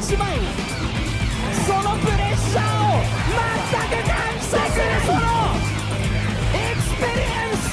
しまいそのプレッシャーを全く感じさせるそのエクスペリエンス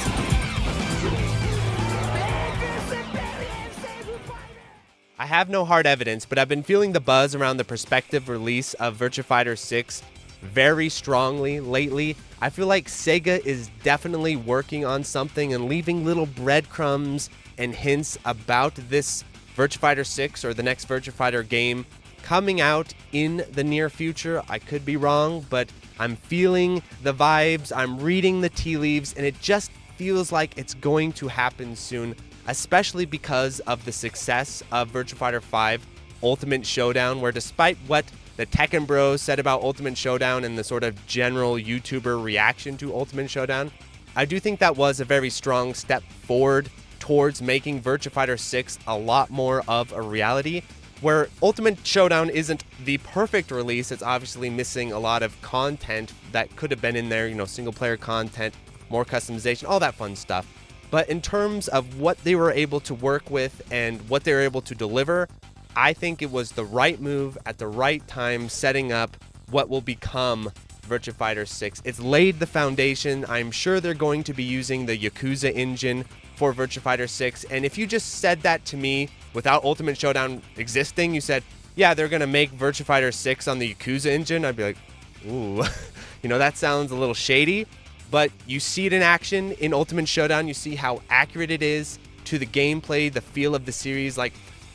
I have no hard evidence, but I've been feeling the buzz around the prospective release of Virtua Fighter 6 very strongly lately. I feel like Sega is definitely working on something and leaving little breadcrumbs and hints about this Virtua Fighter 6 or the next Virtua Fighter game coming out in the near future. I could be wrong, but I'm feeling the vibes, I'm reading the tea leaves, and it just feels like it's going to happen soon, especially because of the success of Virtua Fighter 5 Ultimate Showdown, where despite what the Tekken bros said about Ultimate Showdown and the sort of general YouTuber reaction to Ultimate Showdown, I do think that was a very strong step forward towards making Virtua Fighter 6 a lot more of a reality, where Ultimate Showdown isn't the perfect release. It's obviously missing a lot of content that could have been in there, you know, single player content, more customization, all that fun stuff. But in terms of what they were able to work with and what they were able to deliver, I think it was the right move at the right time, setting up what will become Virtua Fighter 6. It's laid the foundation. I'm sure they're going to be using the Yakuza engine for Virtua Fighter 6. And if you just said that to me without Ultimate Showdown existing, you said, yeah, they're going to make Virtua Fighter 6 on the Yakuza engine, I'd be like, ooh, you know, that sounds a little shady. But you see it in action in Ultimate Showdown. You see how accurate it is to the gameplay, the feel of the series, like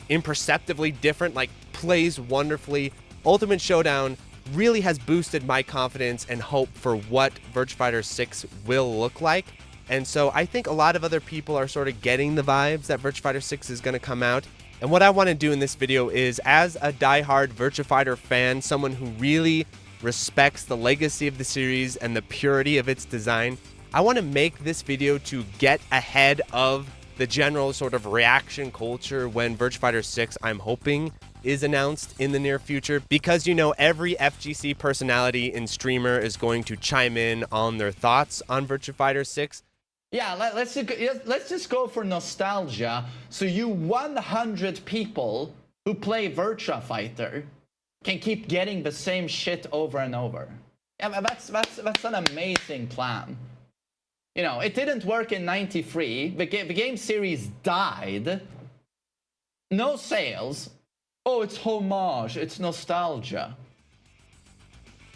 imperceptibly different, like plays wonderfully. Ultimate Showdown really has boosted my confidence and hope for what Virtua Fighter 6 will look like. And so I think a lot of other people are sort of getting the vibes that Virtua Fighter 6 is going to come out. And what I want to do in this video is, as a diehard Virtua Fighter fan, someone who really respects the legacy of the series and the purity of its design, I want to make this video to get ahead of the general sort of reaction culture when Virtua Fighter 6, I'm hoping, is announced in the near future, because, you know, every FGC personality and streamer is going to chime in on their thoughts on Virtua Fighter 6. Yeah, let's just go for nostalgia. So you 100 people who play Virtua Fighter can keep getting the same shit over and over. Yeah, that's an amazing plan. You know, it didn't work in '93. The game series died. No sales. Oh, it's homage. It's nostalgia.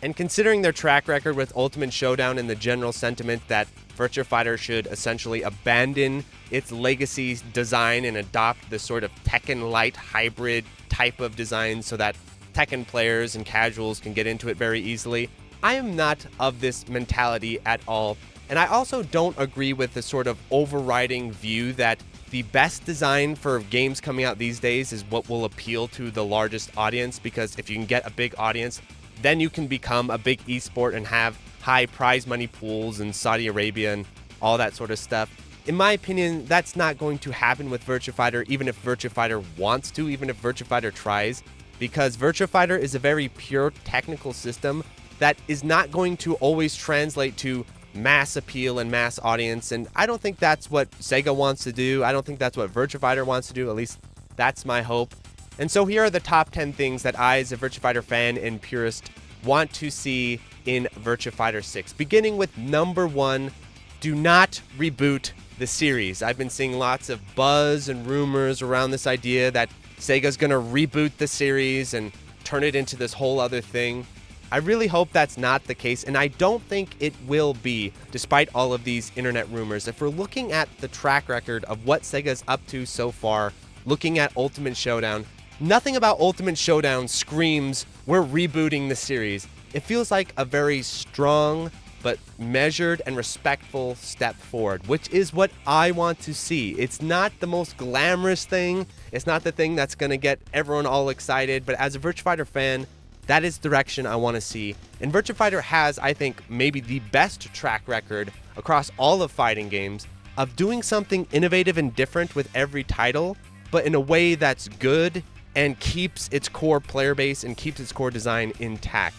And considering their track record with Ultimate Showdown and the general sentiment that Virtua Fighter should essentially abandon its legacy design and adopt the sort of Tekken light hybrid type of design so that Tekken players and casuals can get into it very easily, I am not of this mentality at all. And I also don't agree with the sort of overriding view that the best design for games coming out these days is what will appeal to the largest audience, because if you can get a big audience, then you can become a big esport and have high prize money pools in Saudi Arabia and all that sort of stuff. In my opinion, that's not going to happen with Virtua Fighter, even if Virtua Fighter wants to, even if Virtua Fighter tries, because Virtua Fighter is a very pure technical system that is not going to always translate to mass appeal and mass audience, and I don't think that's what Sega wants to do. I don't think that's what Virtua Fighter wants to do, at least that's my hope. And so here are the top 10 things that I, as a Virtua Fighter fan and purist, want to see in Virtua Fighter 6. Beginning with number 1, do not reboot the series. I've been seeing lots of buzz and rumors around this idea that Sega's gonna reboot the series and turn it into this whole other thing. I really hope that's not the case, and I don't think it will be, despite all of these internet rumors. If we're looking at the track record of what Sega's up to so far, looking at Ultimate Showdown, nothing about Ultimate Showdown screams, we're rebooting the series. It feels like a very strong but measured and respectful step forward, which is what I want to see. It's not the most glamorous thing. It's not the thing that's going to get everyone all excited, but as a Virtua Fighter fan, that is the direction I want to see. And Virtua Fighter has, I think, maybe the best track record across all of fighting games of doing something innovative and different with every title, but in a way that's good and keeps its core player base and keeps its core design intact.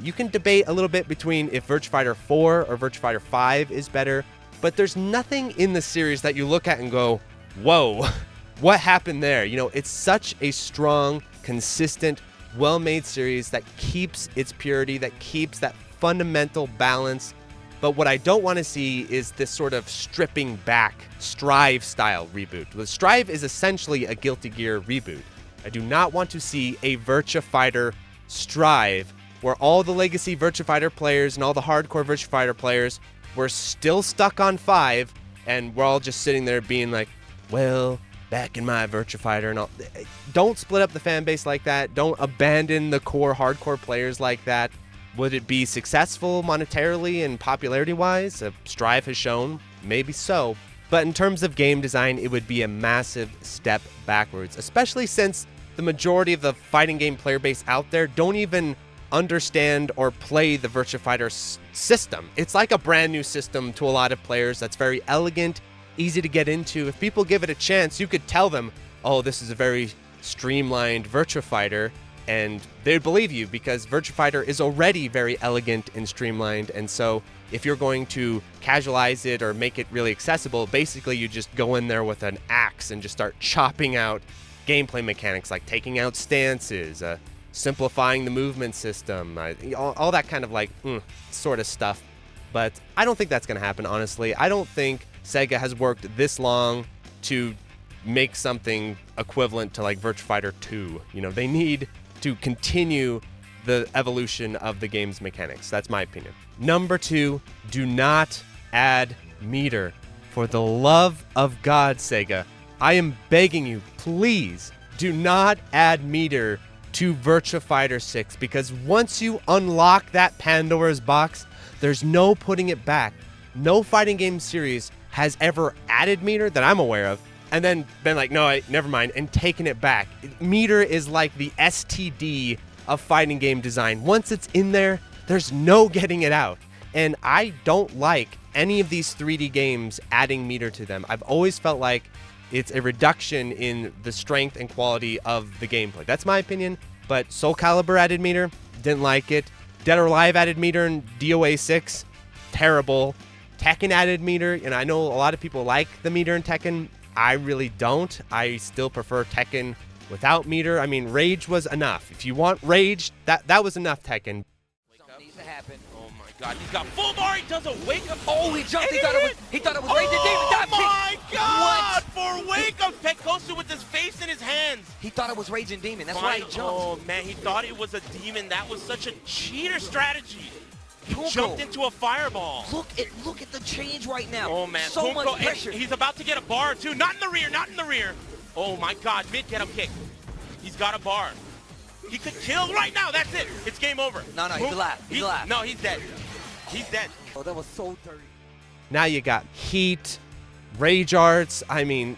You can debate a little bit between if Virtua Fighter 4 or Virtua Fighter 5 is better, but there's nothing in the series that you look at and go, whoa, what happened there? You know, it's such a strong, consistent, well-made series that keeps its purity, that keeps that fundamental balance. But what I don't want to see is this sort of stripping back Strive-style reboot. The Strive is essentially a Guilty Gear reboot. I do not want to see a Virtua Fighter Strive where all the legacy Virtua Fighter players and all the hardcore Virtua Fighter players were still stuck on 5, and we're all just sitting there being like, well, back in my Virtua Fighter and all. Don't split up the fan base like that. Don't abandon the core hardcore players like that. Would it be successful monetarily and popularity-wise? Strive has shown, maybe so. But in terms of game design, it would be a massive step backwards, especially since the majority of the fighting game player base out there don't even understand or play the Virtua Fighter system. It's like a brand new system to a lot of players that's very elegant, easy to get into. If people give it a chance, you could tell them, oh, this is a very streamlined Virtua Fighter, and they'd believe you because Virtua Fighter is already very elegant and streamlined. And so if you're going to casualize it or make it really accessible, basically you just go in there with an axe and just start chopping out gameplay mechanics like taking out stances, simplifying the movement system, all that kind of like sort of stuff. But I don't think that's going to happen, honestly. I don't think Sega has worked this long to make something equivalent to like Virtua Fighter 2. You know, they need to continue the evolution of the game's mechanics. That's my opinion. Number 2, do not add meter. For the love of God, Sega, I am begging you, please do not add meter to Virtua Fighter 6, because once you unlock that Pandora's box, there's no putting it back. No fighting game series has ever added meter that I'm aware of and then been like, no, never mind, and taken it back. Meter is like the STD of fighting game design. Once it's in there, there's no getting it out. And I don't like any of these 3D games adding meter to them. I've always felt like it's a reduction in the strength and quality of the gameplay. That's my opinion, but Soul Calibur added meter, didn't like it. Dead or Alive added meter in DOA 6, terrible. Tekken added meter, and I know a lot of people like the meter in Tekken. I really don't. I still prefer Tekken without meter. I mean, Rage was enough. If you want Rage, that was enough Tekken. Something needs to happen. Oh my God, he's got full bar. He doesn't wake up. Oh, he jumped. He thought it was Rage and Demon. Oh my God! What? For wake up, Tekosu with his face in his hands. He thought it was Rage and Demon. That's why he jumped. Oh man, he thought it was a demon. That was such a cheater strategy. Kumko. Jumped into a fireball. Look at the change right now. Oh man, so Kumko, much and pressure. he's about to get a bar too. Not in the rear, not in the rear. Oh my God, mid get up kick. He's got a bar. He could kill right now. That's it. It's game over. No, he's alive. He's alive. No, he's dead. He's dead. Oh, that was so dirty. Now you got Heat, Rage Arts. I mean,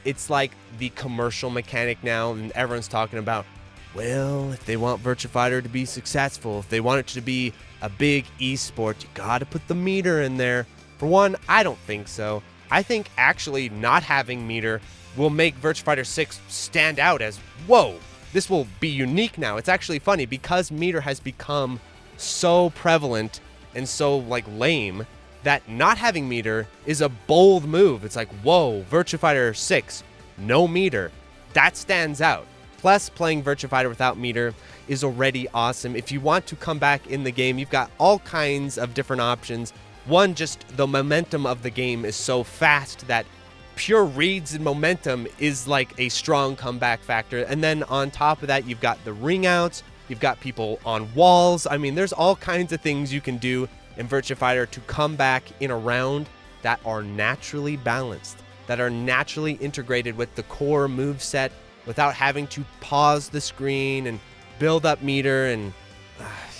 it's like the commercial mechanic now, and everyone's talking about, well, if they want Virtua Fighter to be successful, if they want it to be a big esport, you gotta put the meter in there. For one, I don't think so. I think actually not having meter will make Virtua Fighter 6 stand out as, whoa, this will be unique now. It's actually funny because meter has become so prevalent and so like lame that not having meter is a bold move. It's like, whoa, Virtua Fighter 6, no meter. That stands out. Plus, playing Virtua Fighter without meter is already awesome. If you want to come back in the game, you've got all kinds of different options. One, just the momentum of the game is so fast that pure reads and momentum is like a strong comeback factor. And then on top of that, you've got the ring outs, you've got people on walls. I mean, there's all kinds of things you can do in Virtua Fighter to come back in a round that are naturally balanced, that are naturally integrated with the core moveset without having to pause the screen and build up meter. And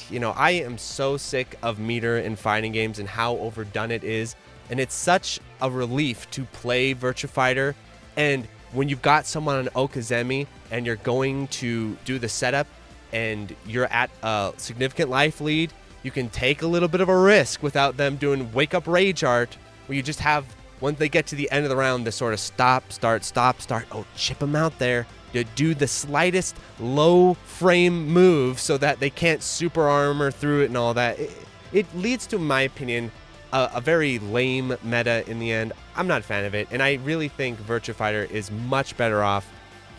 you know, I am so sick of meter in fighting games and how overdone it is. And it's such a relief to play Virtua Fighter. And when you've got someone on Okazemi and you're going to do the setup and you're at a significant life lead, you can take a little bit of a risk without them doing wake up rage art, where you just have, once they get to the end of the round, this sort of stop, start, stop, start. Oh, chip them out there. You do the slightest low frame move so that they can't super armor through it and all that. It leads to, in my opinion, a very lame meta in the end. I'm not a fan of it, and I really think Virtua Fighter is much better off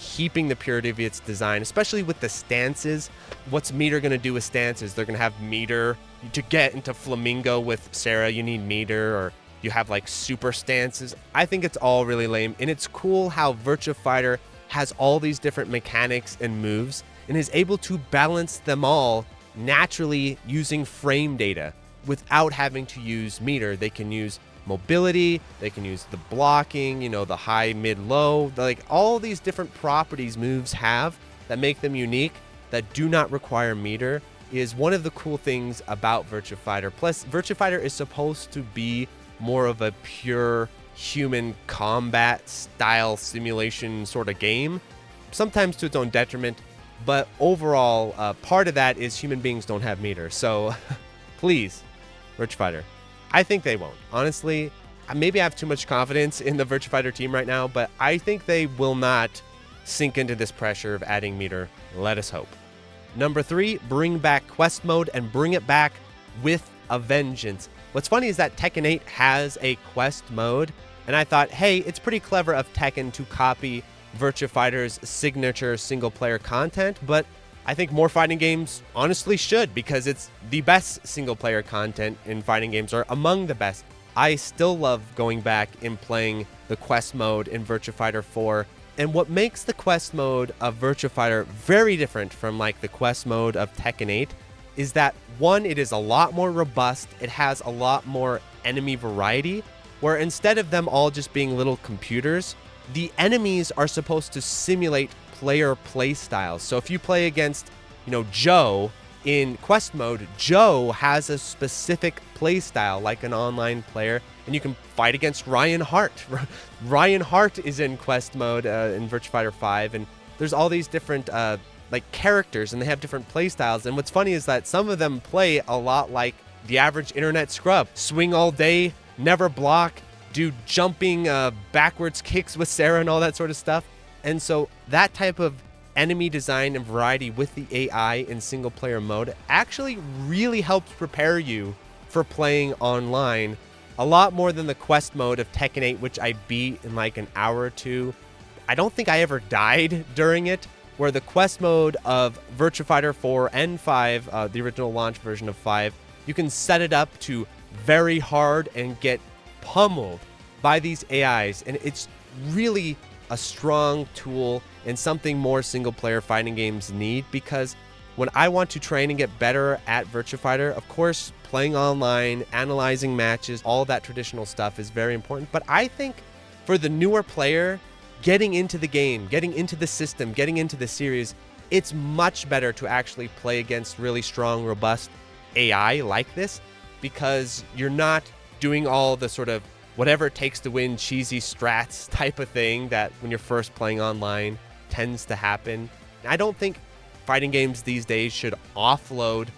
keeping the purity of its design, especially with the stances. What's meter going to do with stances? They're going to have meter. To get into Flamingo with Sarah, you need meter, or you have like super stances. I think it's all really lame, and it's cool how Virtua Fighter has all these different mechanics and moves and is able to balance them all naturally using frame data without having to use meter. They can use mobility, they can use the blocking, you know, the high, mid, low, like all these different properties moves have that make them unique that do not require meter is one of the cool things about Virtua Fighter. Plus, Virtua Fighter is supposed to be more of a pure human combat style simulation sort of game, sometimes to its own detriment, but overall, part of that is human beings don't have meter. So please, Virtua Fighter. I think they won't. Honestly, maybe I have too much confidence in the Virtua Fighter team right now, but I think they will not sink into this pressure of adding meter. Let us hope. Number 3, bring back quest mode and bring it back with a vengeance. What's funny is that Tekken 8 has a quest mode, and I thought, hey, it's pretty clever of Tekken to copy Virtua Fighter's signature single-player content, but I think more fighting games honestly should, because it's the best single-player content in fighting games, or among the best. I still love going back and playing the quest mode in Virtua Fighter 4, and what makes the quest mode of Virtua Fighter very different from like the quest mode of Tekken 8 is that, one, it is a lot more robust, it has a lot more enemy variety, where instead of them all just being little computers, the enemies are supposed to simulate player play styles. So if you play against, you know, Joe in quest mode, Joe has a specific play style like an online player, and you can fight against Ryan Hart. Ryan Hart is in quest mode in Virtua Fighter 5, and there's all these different like characters, and they have different play styles. And what's funny is that some of them play a lot like the average internet scrub. Swing all day, never block, do jumping backwards kicks with Sarah and all that sort of stuff. And so that type of enemy design and variety with the AI in single player mode actually really helps prepare you for playing online a lot more than the quest mode of Tekken 8, which I beat in like an hour or two. I don't think I ever died during it, where the quest mode of Virtua Fighter 4 and 5, the original launch version of 5, you can set it up to very hard and get pummeled by these AIs, and it's really a strong tool and something more single-player fighting games need, because when I want to train and get better at Virtua Fighter, of course, playing online, analyzing matches, all that traditional stuff is very important, but I think for the newer player, getting into the game, getting into the system, getting into the series, it's much better to actually play against really strong, robust AI like this, because you're not doing all the sort of whatever it takes to win cheesy strats type of thing that when you're first playing online tends to happen. I don't think fighting games these days should offload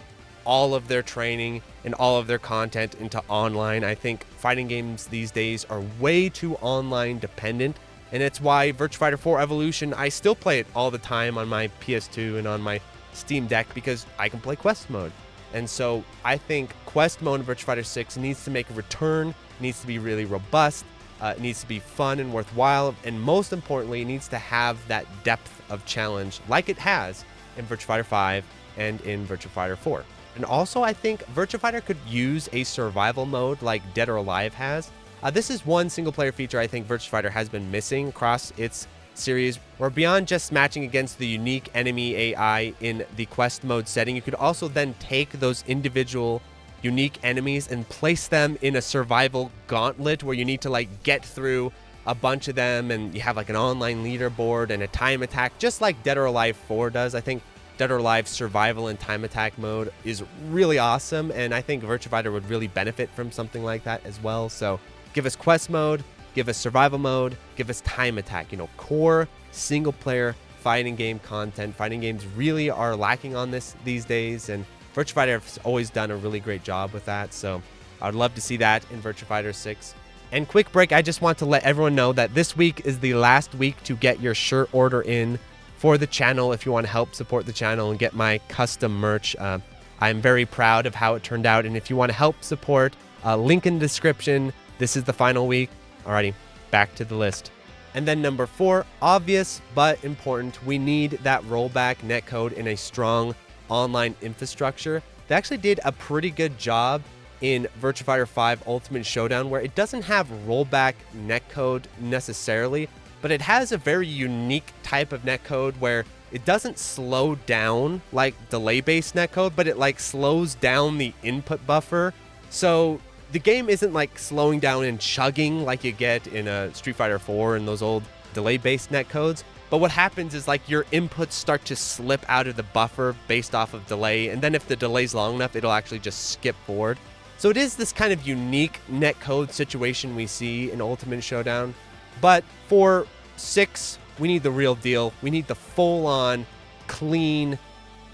all of their training and all of their content into online. I think fighting games these days are way too online dependent, and it's why Virtua Fighter 4 Evolution, I still play it all the time on my PS2 and on my Steam Deck because I can play quest mode. And so I think quest mode in Virtua Fighter 6 needs to make a return, needs to be really robust, it needs to be fun and worthwhile, and most importantly, it needs to have that depth of challenge like it has in Virtua Fighter 5 and in Virtua Fighter 4. And also, I think Virtua Fighter could use a survival mode like Dead or Alive has. This is one single-player feature I think Virtua Fighter has been missing across its series, where beyond just matching against the unique enemy AI in the quest mode setting, you could also then take those individual unique enemies and place them in a survival gauntlet where you need to like get through a bunch of them, and you have like an online leaderboard and a time attack, just like Dead or Alive 4 does. I think Dead or Alive survival and time attack mode is really awesome, and I think Virtua Fighter would really benefit from something like that as well. So give us quest mode, give us survival mode, give us time attack, you know, core single player fighting game content. Fighting games really are lacking on this these days, and Virtua Fighter has always done a really great job with that. So I would love to see that in Virtua Fighter 6. And quick break, I just want to let everyone know that this week is the last week to get your shirt order in for the channel if you want to help support the channel and get my custom merch. I'm very proud of how it turned out, and if you want to help support, link in the description. This is the final week. Alrighty, back to the list. And then number 4, obvious but important, we need that rollback netcode in a strong online infrastructure. They actually did a pretty good job in Virtua Fighter 5 Ultimate Showdown, where it doesn't have rollback netcode necessarily, but it has a very unique type of netcode where it doesn't slow down like delay-based netcode, but it like slows down the input buffer. So the game isn't like slowing down and chugging like you get in a Street Fighter 4 and those old delay-based netcodes. But what happens is like your inputs start to slip out of the buffer based off of delay, and then if the delay's long enough, it'll actually just skip forward. So it is this kind of unique netcode situation we see in Ultimate Showdown. But for 6, we need the real deal. We need the full-on, clean,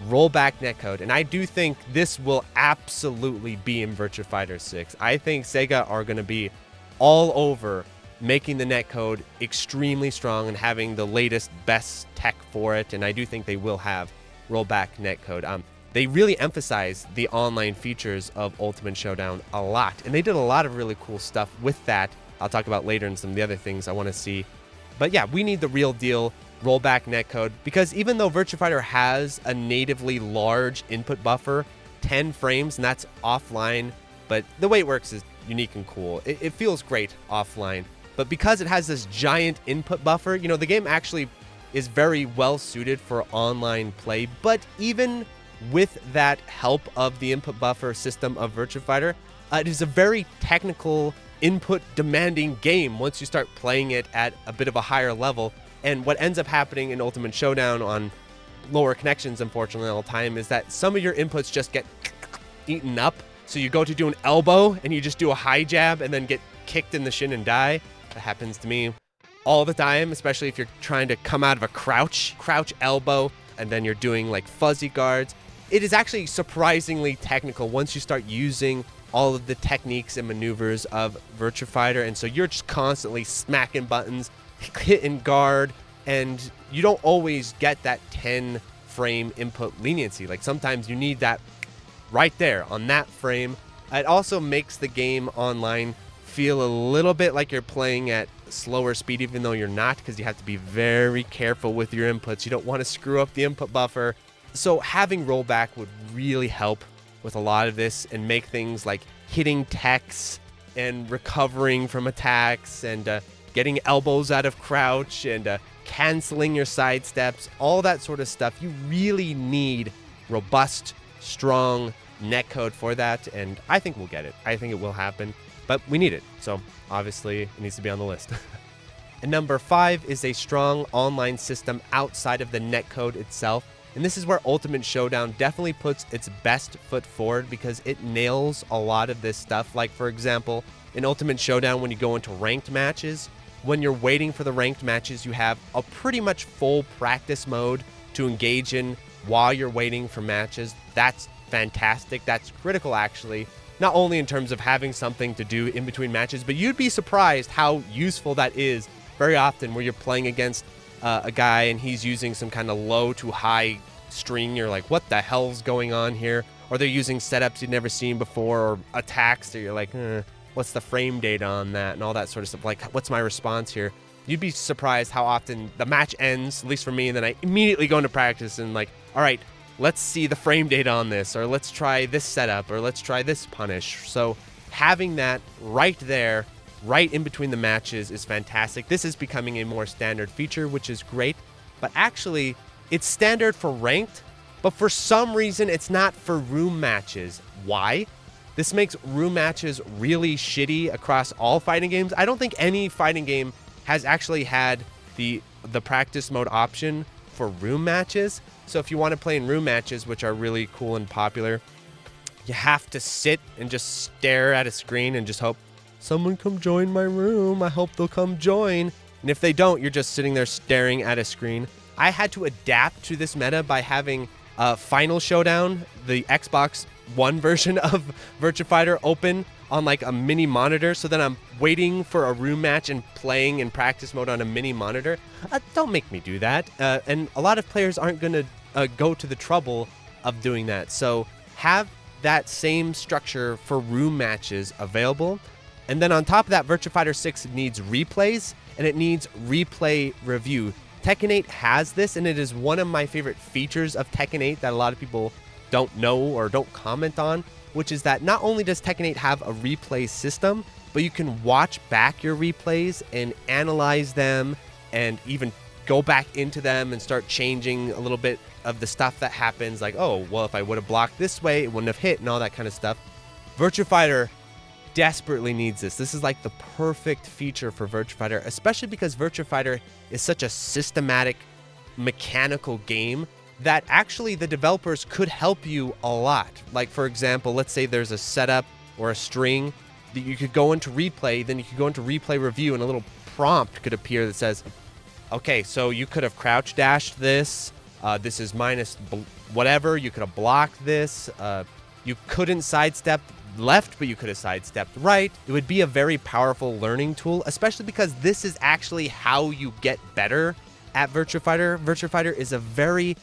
rollback netcode. And I do think this will absolutely be in Virtua Fighter 6. I think Sega are going to be all over making the netcode extremely strong and having the latest, best tech for it. And I do think they will have rollback netcode. They really emphasize the online features of Ultimate Showdown a lot. And they did a lot of really cool stuff with that. I'll talk about later and some of the other things I want to see. But yeah, we need the real deal rollback netcode, because even though Virtua Fighter has a natively large input buffer, 10 frames, and that's offline, but the way it works is unique and cool. It feels great offline. But because it has this giant input buffer, you know, the game actually is very well suited for online play. But even with that help of the input buffer system of Virtua Fighter, it is a very technical, input demanding game once you start playing it at a bit of a higher level. And what ends up happening in Ultimate Showdown on lower connections, unfortunately, all the time, is that some of your inputs just get eaten up. So you go to do an elbow and you just do a high jab and then get kicked in the shin and die. That happens to me all the time, especially if you're trying to come out of a crouch elbow, and then you're doing like fuzzy guards. It is actually surprisingly technical once you start using all of the techniques and maneuvers of Virtua Fighter. And so you're just constantly smacking buttons, hitting guard, and you don't always get that 10 frame input leniency. Like sometimes you need that right there on that frame. It also makes the game online feel a little bit like you're playing at slower speed, even though you're not, because you have to be very careful with your inputs. You don't want to screw up the input buffer. So having rollback would really help with a lot of this and make things like hitting techs and recovering from attacks and getting elbows out of crouch and canceling your side steps, all that sort of stuff. You really need robust, strong netcode for that, and I think we'll get it. I think it will happen, but we need it. So obviously it needs to be on the list. And number 5 is a strong online system outside of the netcode itself. And this is where Ultimate Showdown definitely puts its best foot forward, because it nails a lot of this stuff. Like, for example, in Ultimate Showdown, when you go into ranked matches, when you're waiting for the ranked matches, you have a pretty much full practice mode to engage in while you're waiting for matches. That's fantastic. That's critical, actually, not only in terms of having something to do in between matches, but you'd be surprised how useful that is very often, where you're playing against a guy and he's using some kind of low to high string. You're like, what the hell's going on here? Or they're using setups you've never seen before, or attacks that you're like, what's the frame data on that, and all that sort of stuff. Like, what's my response here? You'd be surprised how often the match ends, at least for me, and then I immediately go into practice and like, all right, let's see the frame data on this, or let's try this setup, or let's try this punish. So having that right there, right in between the matches, is fantastic. This is becoming a more standard feature, which is great. But actually, it's standard for ranked, but for some reason, it's not for room matches. Why? This makes room matches really shitty across all fighting games. I don't think any fighting game has actually had the practice mode option for room matches. So if you want to play in room matches, which are really cool and popular, you have to sit and just stare at a screen and just hope someone come join my room. I hope they'll come join. And if they don't, you're just sitting there staring at a screen. I had to adapt to this meta by having Final Showdown, the Xbox One version of Virtua Fighter, open on like a mini monitor. So then I'm waiting for a room match and playing in practice mode on a mini monitor. Don't make me do that. And a lot of players aren't going to go to the trouble of doing that. So have that same structure for room matches available. And then on top of that, Virtua Fighter 6 needs replays, and it needs replay review. Tekken 8 has this, and it is one of my favorite features of Tekken 8 that a lot of people don't know or don't comment on, which is that not only does Tekken 8 have a replay system, but you can watch back your replays and analyze them and even go back into them and start changing a little bit of the stuff that happens, like, oh, well, if I would have blocked this way, it wouldn't have hit, and all that kind of stuff. Virtua Fighter desperately needs this. This is like the perfect feature for Virtua Fighter, especially because Virtua Fighter is such a systematic, mechanical game that actually the developers could help you a lot. Like, for example, let's say there's a setup or a string that you could go into replay, then you could go into replay review, and a little prompt could appear that says, okay, so you could have crouch dashed this, this is minus whatever, you could have blocked this, you couldn't sidestep left, but you could have sidestepped right. It would be a very powerful learning tool, especially because this is actually how you get better at Virtua Fighter. Virtua Fighter is a very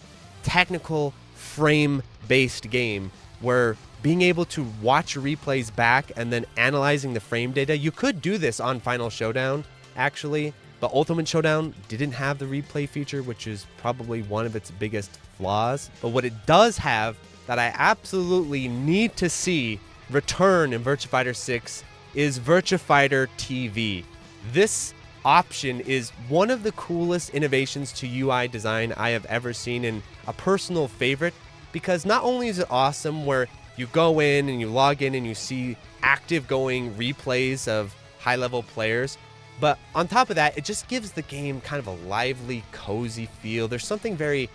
technical, frame-based game where being able to watch replays back and then analyzing the frame data, you could do this on Final Showdown, actually, but Ultimate Showdown didn't have the replay feature, which is probably one of its biggest flaws. But what it does have that I absolutely need to see return in Virtua Fighter 6 is Virtua Fighter TV. This option is one of the coolest innovations to UI design I have ever seen, and a personal favorite, because not only is it awesome where you go in and you log in and you see active going replays of high-level players, but on top of that, it just gives the game kind of a lively, cozy feel. There's something very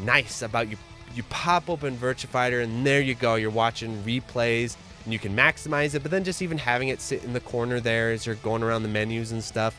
nice about you pop open Virtua Fighter and there you go, you're watching replays and you can maximize it, but then just even having it sit in the corner there as you're going around the menus and stuff.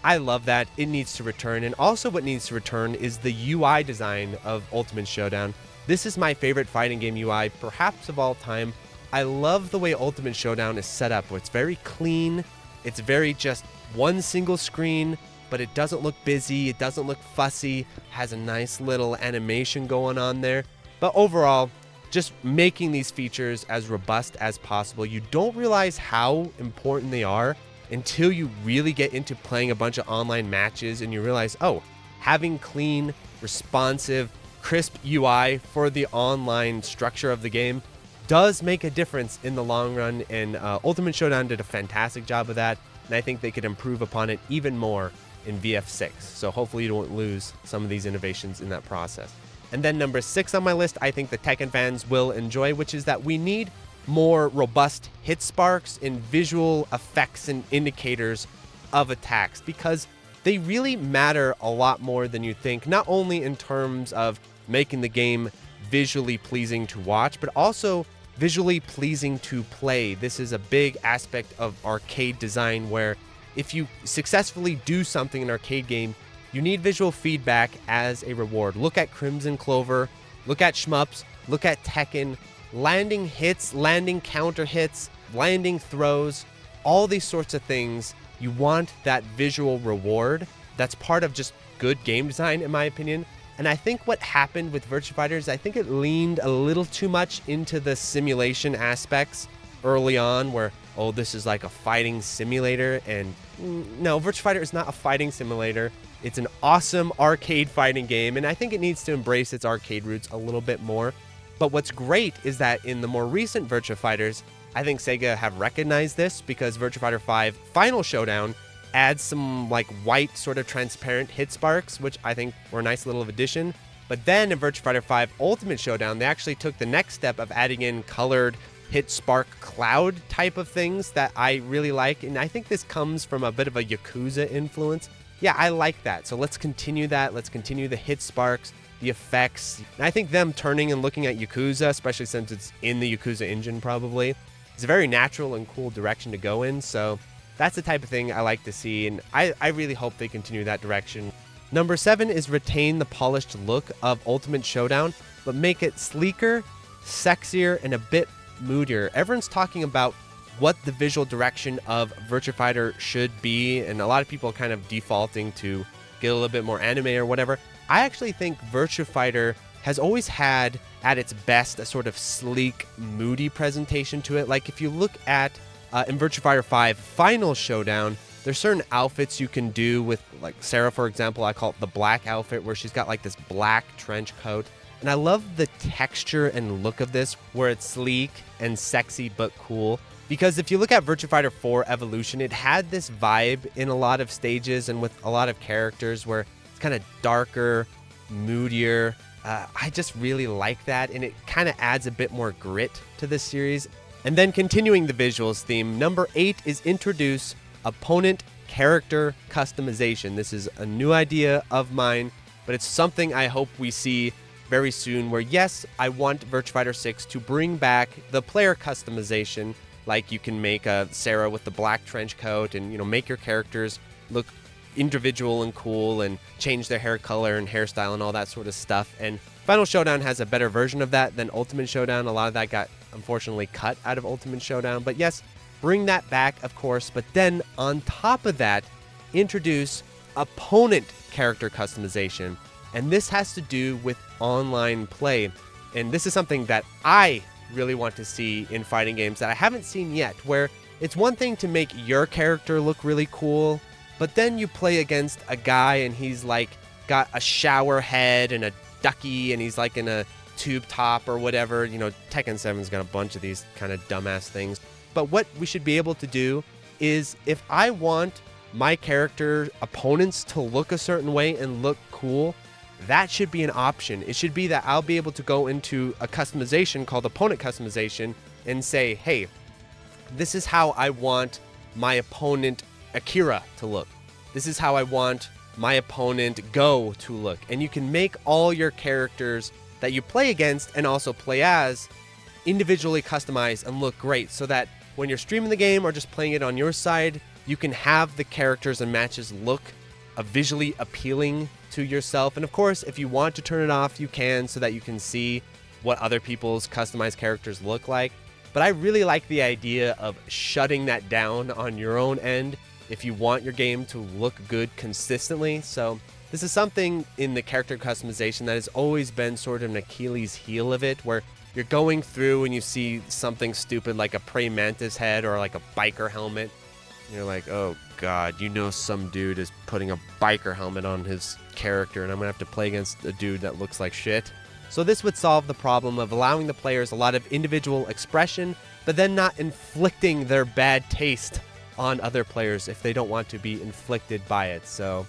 I love that. It needs to return. And also what needs to return is the UI design of Ultimate Showdown. This is my favorite fighting game UI, perhaps of all time. I love the way Ultimate Showdown is set up, where it's very clean. It's very just one single screen, but it doesn't look busy. It doesn't look fussy. Has a nice little animation going on there. But overall, just making these features as robust as possible. You don't realize how important they are until you really get into playing a bunch of online matches and you realize, oh, having clean, responsive, crisp UI for the online structure of the game does make a difference in the long run, and Ultimate Showdown did a fantastic job of that, and I think they could improve upon it even more in VF6. So hopefully you don't lose some of these innovations in that process. And then number 6 on my list, I think the Tekken fans will enjoy, which is that we need more robust hit sparks and visual effects and indicators of attacks, because they really matter a lot more than you think, not only in terms of making the game visually pleasing to watch, but also visually pleasing to play. This is a big aspect of arcade design, where if you successfully do something in an arcade game, you need visual feedback as a reward. Look at Crimson Clover, look at Shmups, look at Tekken. Landing hits, landing counter hits, landing throws, all these sorts of things, you want that visual reward. That's part of just good game design, in my opinion. And I think what happened with Virtua Fighter is I think it leaned a little too much into the simulation aspects early on, where, oh, this is like a fighting simulator. And no, Virtua Fighter is not a fighting simulator. It's an awesome arcade fighting game, and I think it needs to embrace its arcade roots a little bit more. But what's great is that in the more recent Virtua Fighters, I think Sega have recognized this, because Virtua Fighter 5 Final Showdown adds some like white sort of transparent hit sparks, which I think were a nice little addition. But then in Virtua Fighter 5 Ultimate Showdown, they actually took the next step of adding in colored hit spark cloud type of things that I really like. And I think this comes from a bit of a Yakuza influence. Yeah, I like that. So let's continue that. Let's continue the hit sparks, the effects. And I think them turning and looking at Yakuza, especially since it's in the Yakuza engine probably, is a very natural and cool direction to go in. So that's the type of thing I like to see, and I really hope they continue that direction. Number 7 is retain the polished look of Ultimate Showdown, but make it sleeker, sexier, and a bit moodier. Everyone's talking about what the visual direction of Virtua Fighter should be, and a lot of people are kind of defaulting to get a little bit more anime or whatever. I actually think Virtua Fighter has always had, at its best, a sort of sleek, moody presentation to it. Like, if you look at in Virtua Fighter 5 Final Showdown, there's certain outfits you can do with, like Sarah, for example. I call it the black outfit, where she's got like this black trench coat. And I love the texture and look of this, where it's sleek and sexy but cool. Because if you look at Virtua Fighter 4 Evolution, it had this vibe in a lot of stages and with a lot of characters where it's kind of darker, moodier. I just really like that, and it kind of adds a bit more grit to this series. And then continuing the visuals theme, number 8 is introduce opponent character customization. This is a new idea of mine, but it's something I hope we see very soon, where yes, I want Virtua Fighter 6 to bring back the player customization. Like you can make a Sarah with the black trench coat and, make your characters look individual and cool and change their hair color and hairstyle and all that sort of stuff. And Final Showdown has a better version of that than Ultimate Showdown. A lot of that got unfortunately cut out of Ultimate Showdown. But yes, bring that back, of course. But then on top of that, introduce opponent character customization. And this has to do with online play. And this is something that I really want to see in fighting games that I haven't seen yet, where it's one thing to make your character look really cool, but then you play against a guy and he's like got a shower head and a ducky and he's like in a tube top or whatever. Tekken 7's got a bunch of these kind of dumbass things. But what we should be able to do is, if I want my character opponents to look a certain way and look cool, that should be an option. It should be that I'll be able to go into a customization called opponent customization and say, hey, this is how I want my opponent Akira to look. This is how I want my opponent Go to look. And you can make all your characters that you play against and also play as individually customized and look great, so that when you're streaming the game or just playing it on your side, you can have the characters and matches look visually appealing to yourself. And of course, if you want to turn it off, you can, so that you can see what other people's customized characters look like. But I really like the idea of shutting that down on your own end if you want your game to look good consistently. So this is something in the character customization that has always been sort of an Achilles heel of it, where you're going through and you see something stupid like a praying mantis head or like a biker helmet. You're like, oh god, some dude is putting a biker helmet on his character and I'm gonna have to play against a dude that looks like shit. So this would solve the problem of allowing the players a lot of individual expression, but then not inflicting their bad taste on other players if they don't want to be inflicted by it. So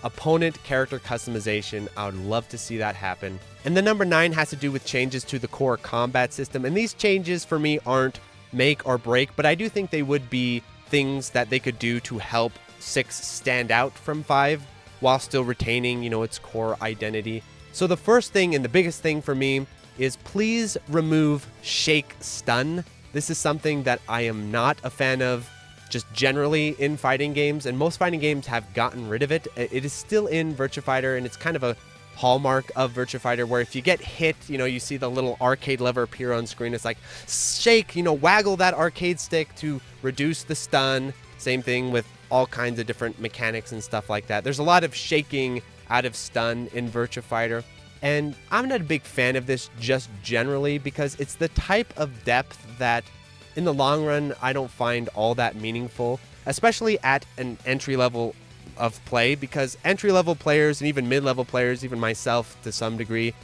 opponent character customization, I would love to see that happen. And then number 9 has to do with changes to the core combat system. And these changes for me aren't make or break, but I do think they would be things that they could do to help 6 stand out from 5 while still retaining, its core identity. So the first thing and the biggest thing for me is please remove shake stun. This is something that I am not a fan of just generally in fighting games, and most fighting games have gotten rid of it. It is still in Virtua Fighter, and it's kind of a hallmark of Virtua Fighter, where if you get hit, you see the little arcade lever appear on screen. It's like, shake, waggle that arcade stick to reduce the stun. Same thing with all kinds of different mechanics and stuff like that. There's a lot of shaking out of stun in Virtua Fighter, and I'm not a big fan of this just generally because it's the type of depth that in the long run I don't find all that meaningful, especially at an entry level of play, because entry-level players and even mid-level players, even myself to some degree,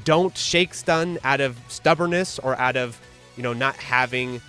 don't shake stun out of stubbornness or out of, not having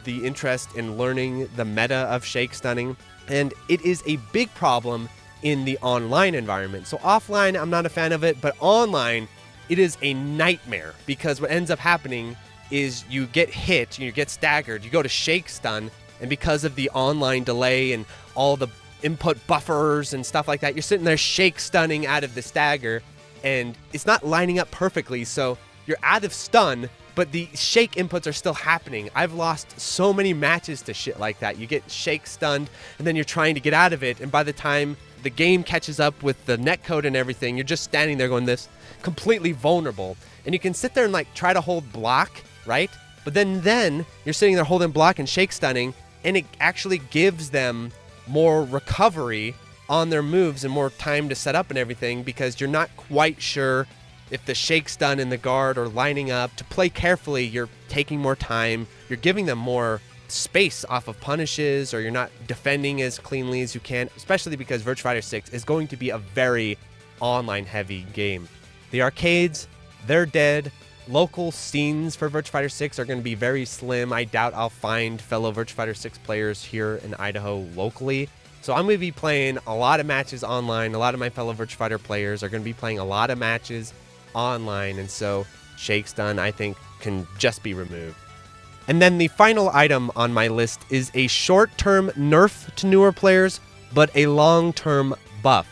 the interest in learning the meta of shake stunning. And it is a big problem in the online environment. So offline, I'm not a fan of it, but online, it is a nightmare, because what ends up happening is you get hit, you get staggered, you go to shake stun, and because of the online delay and all the input buffers and stuff like that, you're sitting there shake stunning out of the stagger, and it's not lining up perfectly, so you're out of stun, but the shake inputs are still happening. I've lost so many matches to shit like that. You get shake stunned, and then you're trying to get out of it, and by the time the game catches up with the netcode and everything, you're just standing there going this, completely vulnerable. And you can sit there and like try to hold block, right? But then you're sitting there holding block and shake stunning, and it actually gives them more recovery on their moves and more time to set up and everything, because you're not quite sure if the shake stun and the guard are lining up. To play carefully, you're taking more time, you're giving them more space off of punishes, or you're not defending as cleanly as you can, especially because Virtua Fighter 6 is going to be a very online heavy game. The arcades, they're dead. Local scenes for Virtua Fighter 6 are going to be very slim. I doubt I'll find fellow Virtua Fighter 6 players here in Idaho locally. So I'm going to be playing a lot of matches online. A lot of my fellow Virtua Fighter players are going to be playing a lot of matches online. And so Shake Stun, I think, can just be removed. And then the final item on my list is a short-term nerf to newer players, but a long-term buff.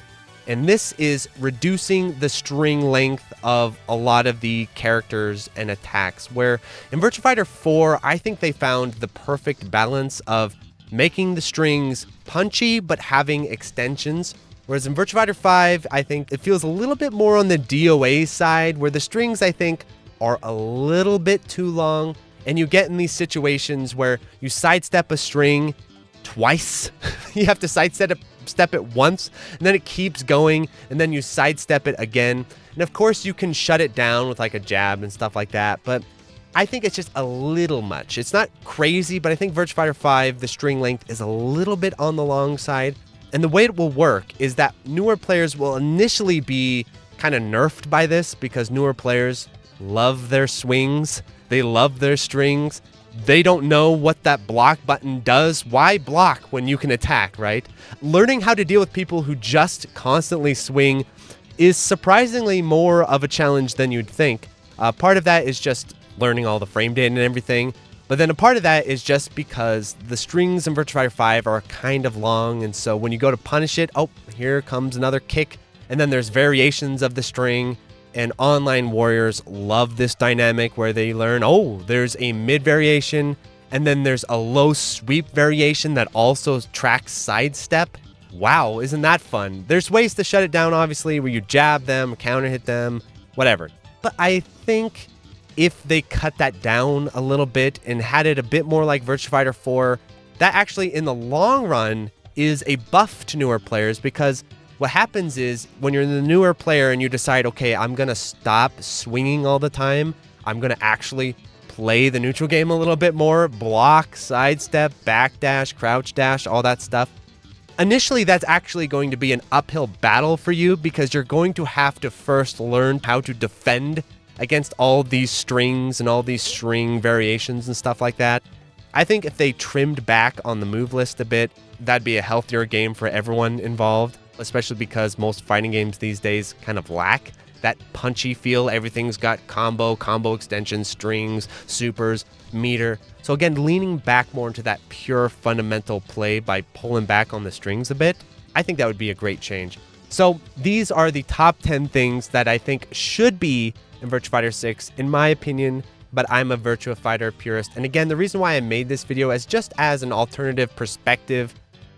And this is reducing the string length of a lot of the characters and attacks, where in Virtua Fighter 4, I think they found the perfect balance of making the strings punchy but having extensions. Whereas in Virtua Fighter 5, I think it feels a little bit more on the DOA side, where the strings, I think, are a little bit too long. And you get in these situations where you sidestep a string twice. You have to sidestep it once, and then it keeps going, and then you sidestep it again. And of course, you can shut it down with like a jab and stuff like that, but I think it's just a little much. It's not crazy, but I think Virtua Fighter 5, the string length is a little bit on the long side. And the way it will work is that newer players will initially be kind of nerfed by this, because newer players love their swings. They love their strings. They don't know what that block button does. Why block when you can attack, right? Learning how to deal with people who just constantly swing is surprisingly more of a challenge than you'd think. Part of that is just learning all the frame data and everything. But then a part of that is just because the strings in Virtua Fighter 5 are kind of long. And so when you go to punish it, oh, here comes another kick. And then there's variations of the string. And online warriors love this dynamic where they learn, oh, there's a mid variation, and then there's a low sweep variation that also tracks sidestep. Wow, isn't that fun? There's ways to shut it down, obviously, where you jab them, counter hit them, whatever. But I think if they cut that down a little bit and had it a bit more like Virtua Fighter 4, that actually, in the long run, is a buff to newer players, because what happens is when you're the newer player and you decide, okay, I'm going to stop swinging all the time. I'm going to actually play the neutral game a little bit more, block, sidestep, backdash, crouch dash, all that stuff. Initially, that's actually going to be an uphill battle for you, because you're going to have to first learn how to defend against all these strings and all these string variations and stuff like that. I think if they trimmed back on the move list a bit, that'd be a healthier game for everyone involved, especially because most fighting games these days kind of lack that punchy feel. Everything's got combo extensions, strings, supers, meter. So again, leaning back more into that pure fundamental play by pulling back on the strings a bit, I think that would be a great change. So these are the top 10 things that I think should be in Virtua Fighter 6, in my opinion, but I'm a Virtua Fighter purist. And again, the reason why I made this video is just as an alternative perspective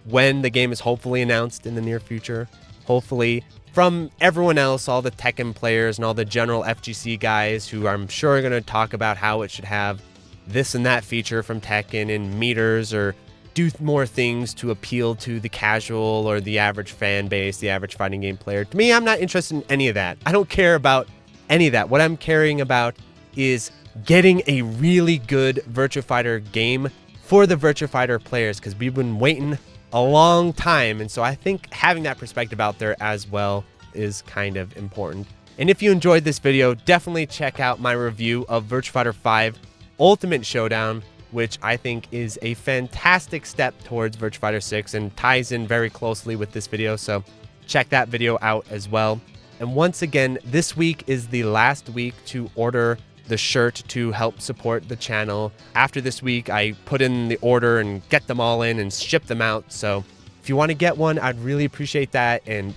when the game is hopefully announced in the near future. Hopefully, from everyone else, all the Tekken players and all the general FGC guys who I'm sure are going to talk about how it should have this and that feature from Tekken and meters, or do more things to appeal to the casual or the average fan base, the average fighting game player. To me, I'm not interested in any of that. I don't care about any of that. What I'm caring about is getting a really good Virtua Fighter game for the Virtua Fighter players, because we've been waiting a long time. And so I think having that perspective out there as well is kind of important. And if you enjoyed this video, definitely check out my review of Virtua Fighter 5 Ultimate Showdown, which I think is a fantastic step towards Virtua Fighter 6 and ties in very closely with this video. So check that video out as well. And once again, this week is the last week to order the shirt to help support the channel. After this week, I put in the order and get them all in and ship them out. So if you want to get one, I'd really appreciate that. And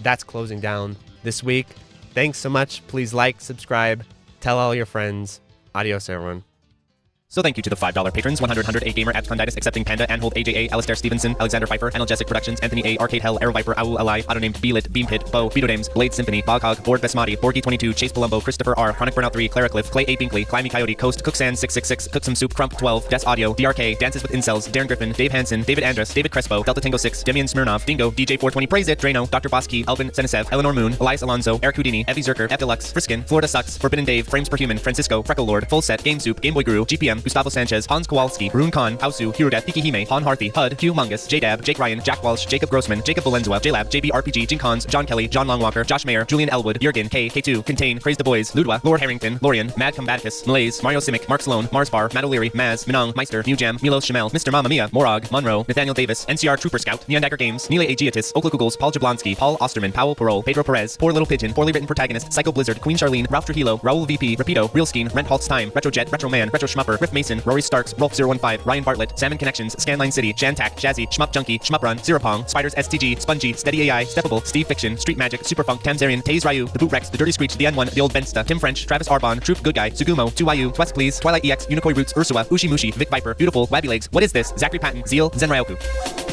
that's closing down this week. Thanks so much. Please like, subscribe, tell all your friends. Adios, everyone. So thank you to the $5 patrons: 100 A Gamer, Absconditis, Accepting Panda, Anhold, AJA, Alistair Stevenson, Alexander Pfeiffer, Analgesic Productions, Anthony A, Arcade Hell, Aero Viper, Owl Ally, Autonamed, Beelit, Beampit, Bo, Beatodames, Blade Symphony, Boghog, Board Besmati, Borky22, Chase Palumbo, Christopher R, Chronic Burnout 3, Clara Cliff, Clay A Binkley, Climby Coyote, Coast, Cooksan 666, Cook Some Soup, Crump 12, Des Audio, DRK, Dances with Incels, Darren Griffin, Dave Hansen, David Andrus, David Crespo, Delta Tango 6, Demian Smirnov, Dingo, DJ 420, Praise It, Drano, Dr. Bosky, Alvin Senisev, Eleanor Moon, Elias Alonso, Eric Houdini, Evie Zerker, F Deluxe, Friskin, Florida Sucks, Forbidden Dave, Frames Per Human, Francisco, Freckle Lord, Full Set, Game Soup, Game Boy Guru, GPM, Gustavo Sanchez, Hans Kowalski, Rune Khan, Ausu, Hirudeath, Pikihime, Han Harthy, Hud, Hugh Mungus, J-Dab, Jake Ryan, Jack Walsh, Jacob Grossman, Jacob Valenzua, J-Lab, JB RPG, Jin Cons, John Kelly, John Longwalker, Josh Mayer, Julian Elwood, Jurgen, K, K2, Contain, Praise the Boys, Ludwa, Lord Harrington, Lorian, Mad Combaticus, Malaise, Mario Simic, Mark Sloan, Mars Bar, Matt O'Leary, Maz, Minong, Meister, New Jam, Milos Shamel, Mr. Mamma Mia, Morog, Monroe, Nathaniel Davis, NCR Trooper Scout, Neondacker Games, Nile Aegiatis, Oklakugels, Paul Jablonski, Paul Osterman, Powell Parole, Pedro Perez, Poor Little Pigeon, Poorly Written Protagonist, Psycho Blizzard, Queen Charlene, Ralph Trujillo, Raul VP, Rapido, Real Skeen, Rent Halt's Time, Retrojet, Retro Man, Retro Schmupper, Riff Mason, Rory Starks, Rolf015, Ryan Bartlett, Salmon Connections, Scanline City, Jantac, Jazzy, Shmup Junkie, Shmuprun, Zeropong, Spiders STG, Spongy, Steady AI, Steppable, Steve Fiction, Street Magic, Superfunk, Tamzarian, Taze Ryu, The Boot Rex, The Dirty Screech, The N1, The Old Bensta, Tim French, Travis Arbon, Troop Good Guy, Sugumo, 2YU, Twest Please, Twilight EX, Unikoi Roots, Ursua, Ushi Mushi, Vic Viper, Beautiful, Wabby Legs, What Is This, Zachary Patton, Zeal, Zenryoku.